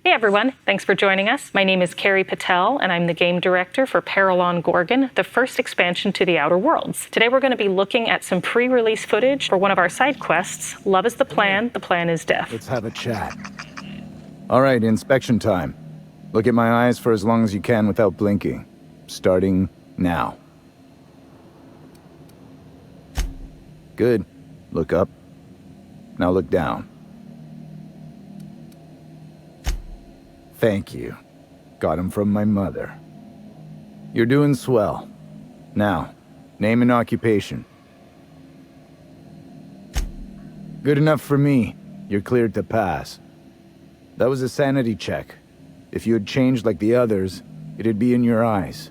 Hey everyone, thanks for joining us. My name is Carrie Patel, and I'm the Game Director for Peril on Gorgon, the first expansion to the Outer Worlds. Today we're going to be looking at some pre-release footage for one of our side quests, Love is the Plan is Death. Let's have a chat. All right, inspection time. Look at my eyes for as long as you can without blinking. Starting now. Good. Look up. Now look down. Thank you. Got him from my mother. You're doing swell. Now, name and occupation. Good enough for me. You're cleared to pass. That was a sanity check. If you had changed like the others, it'd be in your eyes.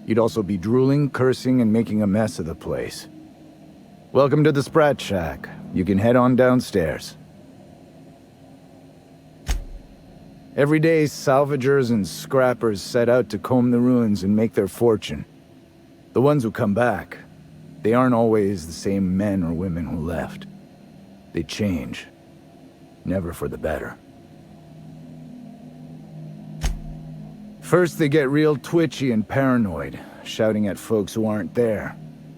You'd also be drooling, cursing, and making a mess of the place. Welcome to the Sprat Shack. You can head on downstairs. Every day, salvagers and scrappers set out to comb the ruins and make their fortune. The ones who come back, they aren't always the same men or women who left. They change. Never for the better. First, they get real twitchy and paranoid, shouting at folks who aren't there.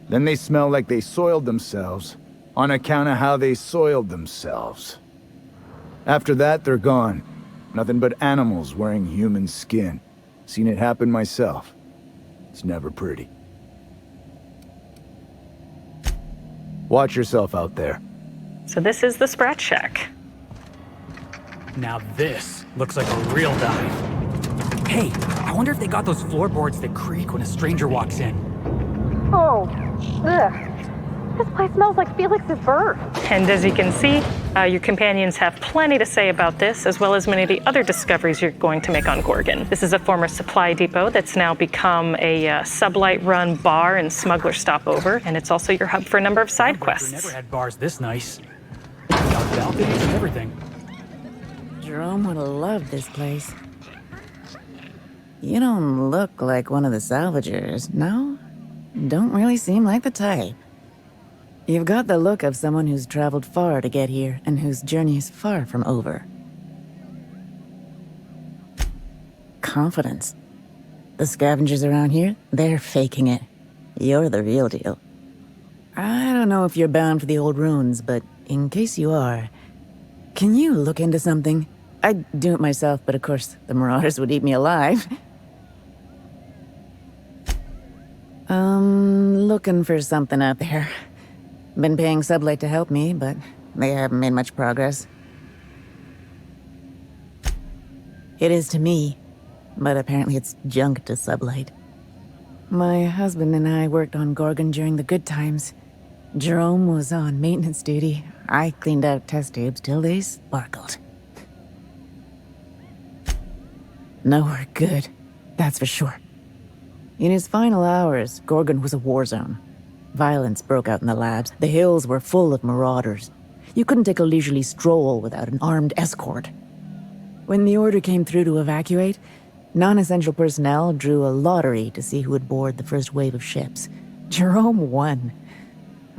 Then they smell like they soiled themselves, on account of how they soiled themselves. After that, they're gone. Nothing but animals wearing human skin. Seen it happen myself. It's never pretty. Watch yourself out there. So this is the Sprat Shack. Now this looks like a real dive. Hey, I wonder if they got those floorboards that creak when a stranger walks in. Oh, ugh. This place smells like Felix's bird. And as you can see, your companions have plenty to say about this, as well as many of the other discoveries you're going to make on Gorgon. This is a former supply depot that's now become a sublight-run bar and smuggler stopover, and it's also your hub for a number of side quests. Never had bars this nice. Got balconies and everything. Jerome would have loved this place. You don't look like one of the salvagers, no? Don't really seem like the type. You've got the look of someone who's traveled far to get here, and whose journey is far from over. Confidence. The scavengers around here, they're faking it. You're the real deal. I don't know if you're bound for the old ruins, but in case you are, can you look into something? I'd do it myself, but of course, the marauders would eat me alive. Looking for something out there. Been paying Sublight to help me, but they haven't made much progress. It is to me, but apparently it's junk to Sublight. My husband and I worked on Gorgon during the good times. Jerome was on maintenance duty. I cleaned out test tubes till they sparkled. Nowhere good, that's for sure. In his final hours, Gorgon was a war zone. Violence broke out in the labs. The hills were full of marauders. You couldn't take a leisurely stroll without an armed escort. When the order came through to evacuate, non-essential personnel drew a lottery to see who would board the first wave of ships. Jerome won.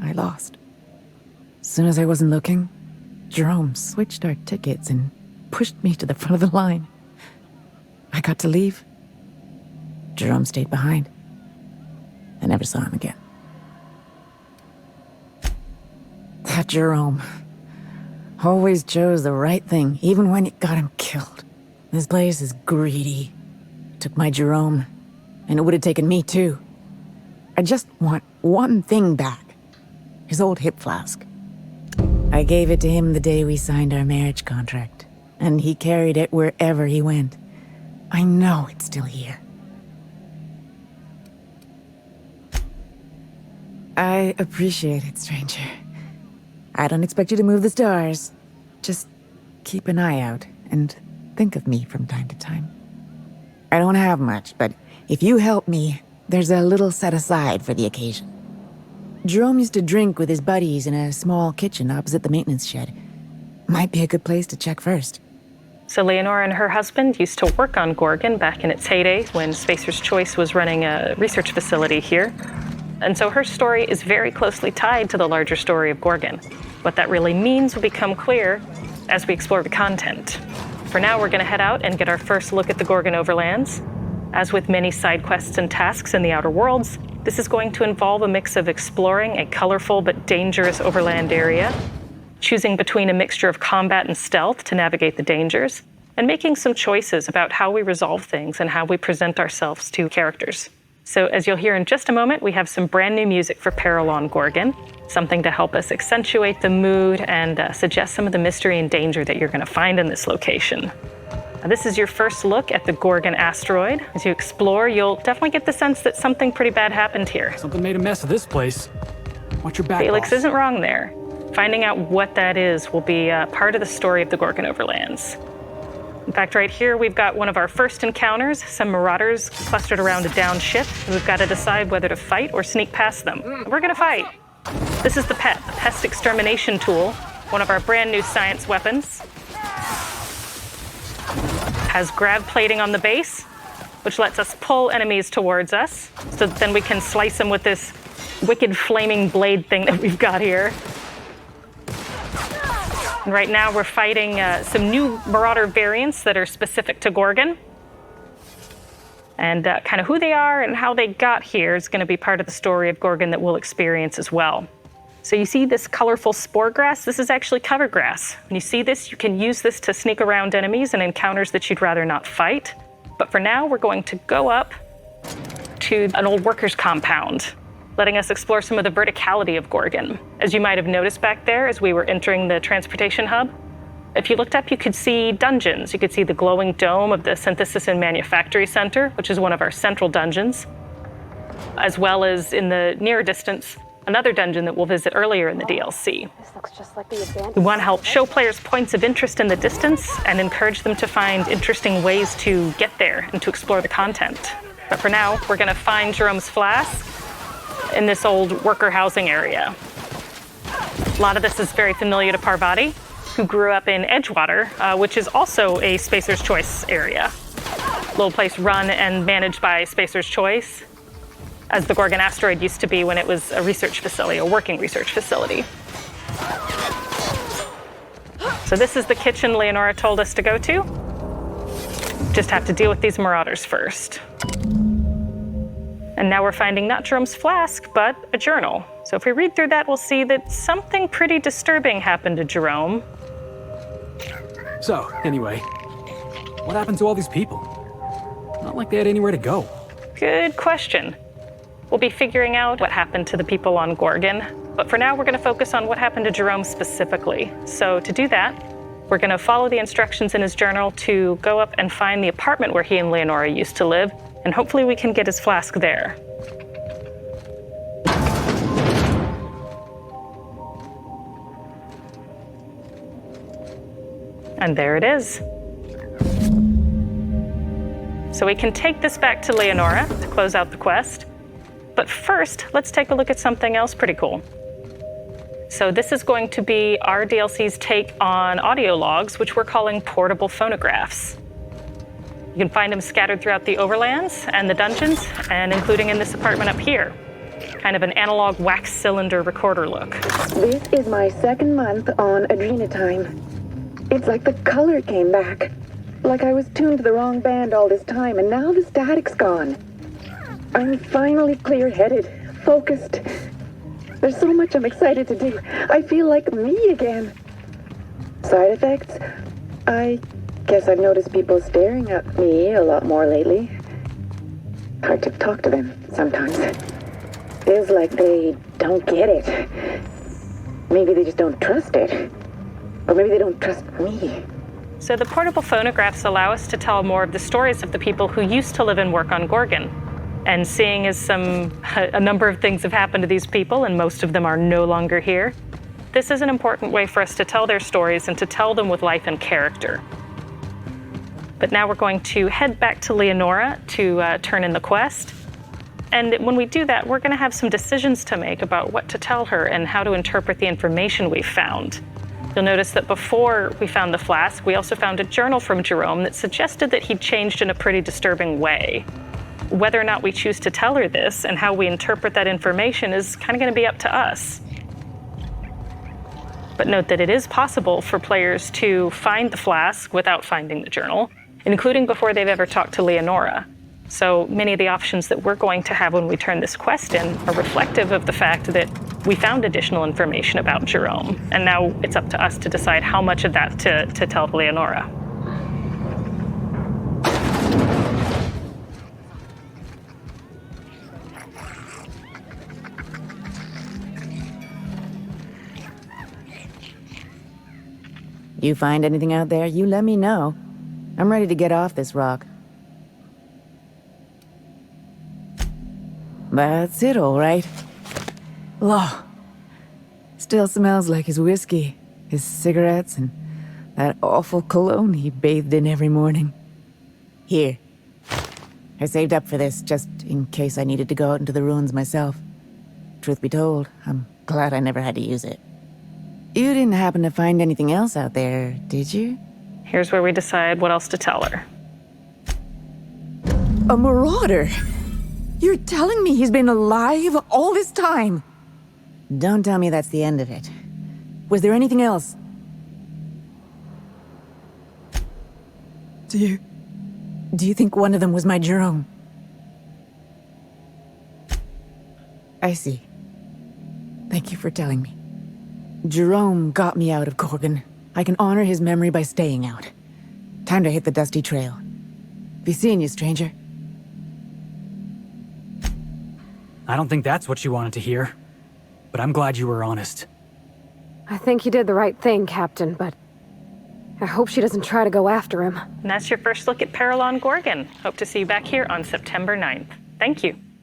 I lost. As soon as I wasn't looking, Jerome switched our tickets and pushed me to the front of the line. I got to leave. Jerome stayed behind. I never saw him again. That Jerome always chose the right thing, even when it got him killed. This place is greedy. Took my Jerome, and it would have taken me too. I just want one thing back. His old hip flask. I gave it to him the day we signed our marriage contract, and he carried it wherever he went. I know it's still here. I appreciate it, stranger. I don't expect you to move the stars. Just keep an eye out and think of me from time to time. I don't have much, but if you help me, there's a little set aside for the occasion. Jerome used to drink with his buddies in a small kitchen opposite the maintenance shed. Might be a good place to check first. So Leonora and her husband used to work on Gorgon back in its heyday when Spacer's Choice was running a research facility here. And so her story is very closely tied to the larger story of Gorgon. What that really means will become clear as we explore the content. For now, we're going to head out and get our first look at the Gorgon Overlands. As with many side quests and tasks in the Outer Worlds, this is going to involve a mix of exploring a colorful but dangerous overland area, choosing between a mixture of combat and stealth to navigate the dangers, and making some choices about how we resolve things and how we present ourselves to characters. So as you'll hear in just a moment, we have some brand new music for Peril on Gorgon, something to help us accentuate the mood and suggest some of the mystery and danger that you're going to find in this location. Now, this is your first look at the Gorgon asteroid. As you explore, you'll definitely get the sense that something pretty bad happened here. Something made a mess of this place. Watch your back, Felix boss. isn't wrong there. Finding out what that is will be part of the story of the Gorgon Overlands. In fact, right here, we've got one of our first encounters, some marauders clustered around a downed ship, and we've got to decide whether to fight or sneak past them. We're gonna fight. This is the PET, the Pest Extermination Tool, one of our brand new science weapons. Has grav plating on the base, which lets us pull enemies towards us, so that then we can slice them with this wicked flaming blade thing that we've got here. And right now we're fighting some new Marauder variants that are specific to Gorgon. And kind of who they are and how they got here is going to be part of the story of Gorgon that we'll experience as well. So you see this colorful spore grass? This is actually cover grass. When you see this, you can use this to sneak around enemies and encounters that you'd rather not fight. But for now, we're going to go up to an old workers' compound, letting us explore some of the verticality of Gorgon. As you might have noticed back there as we were entering the transportation hub, if you looked up, you could see dungeons. You could see the glowing dome of the Synthesis and Manufactory Center, which is one of our central dungeons, as well as in the near distance, another dungeon that we'll visit earlier in the DLC. This looks just like the abandoned. We want to help show players points of interest in the distance and encourage them to find interesting ways to get there and to explore the content. But for now, we're going to find Jerome's flask in this old worker housing area. A lot of this is very familiar to Parvati, who grew up in Edgewater, which is also a Spacer's Choice area. Little place run and managed by Spacer's Choice, as the Gorgon asteroid used to be when it was a research facility, a working research facility. So this is the kitchen Leonora told us to go to. Just have to deal with these marauders first. And now we're finding not Jerome's flask, but a journal. So if we read through that, we'll see that something pretty disturbing happened to Jerome. So, anyway, what happened to all these people? Not like they had anywhere to go. Good question. We'll be figuring out what happened to the people on Gorgon, but for now we're going to focus on what happened to Jerome specifically. So to do that, we're going to follow the instructions in his journal to go up and find the apartment where he and Leonora used to live, and hopefully we can get his flask there. And there it is. So we can take this back to Leonora to close out the quest. But first, let's take a look at something else pretty cool. So this is going to be our DLC's take on audio logs, which we're calling portable phonographs. You can find them scattered throughout the overlands and the dungeons, and including in this apartment up here. Kind of an analog wax cylinder recorder look. This is my second month on Adrenatime. It's like the color came back. Like I was tuned to the wrong band all this time, and now the static's gone. I'm finally clear-headed, focused. There's so much I'm excited to do. I feel like me again. Side effects? I guess I've noticed people staring at me a lot more lately. Hard to talk to them sometimes. Feels like they don't get it. Maybe they just don't trust it. Or maybe they don't trust me. So the portable phonographs allow us to tell more of the stories of the people who used to live and work on Gorgon. And seeing as a number of things have happened to these people, and most of them are no longer here, this is an important way for us to tell their stories and to tell them with life and character. But now we're going to head back to Leonora to turn in the quest. And when we do that, we're going to have some decisions to make about what to tell her and how to interpret the information we've found. You'll notice that before we found the flask, we also found a journal from Jerome that suggested that he'd changed in a pretty disturbing way. Whether or not we choose to tell her this and how we interpret that information is kind of going to be up to us. But note that it is possible for players to find the flask without finding the journal, including before they've ever talked to Leonora. So many of the options that we're going to have when we turn this quest in are reflective of the fact that we found additional information about Jerome, and now it's up to us to decide how much of that to tell Leonora. You find anything out there, you let me know. I'm ready to get off this rock. That's it, all right. Law. Still smells like his whiskey, his cigarettes, and that awful cologne he bathed in every morning. Here. I saved up for this, just in case I needed to go out into the ruins myself. Truth be told, I'm glad I never had to use it. You didn't happen to find anything else out there, did you? Here's where we decide what else to tell her. A marauder? You're telling me he's been alive all this time? Don't tell me that's the end of it. Was there anything else? Do you think one of them was my Jerome? I see. Thank you for telling me. Jerome got me out of Gorgon. I can honor his memory by staying out. Time to hit the dusty trail. Be seeing you, stranger. I don't think that's what you wanted to hear, but I'm glad you were honest. I think you did the right thing, Captain, but I hope she doesn't try to go after him. And that's your first look at Peril on Gorgon. Hope to see you back here on September 9th. Thank you.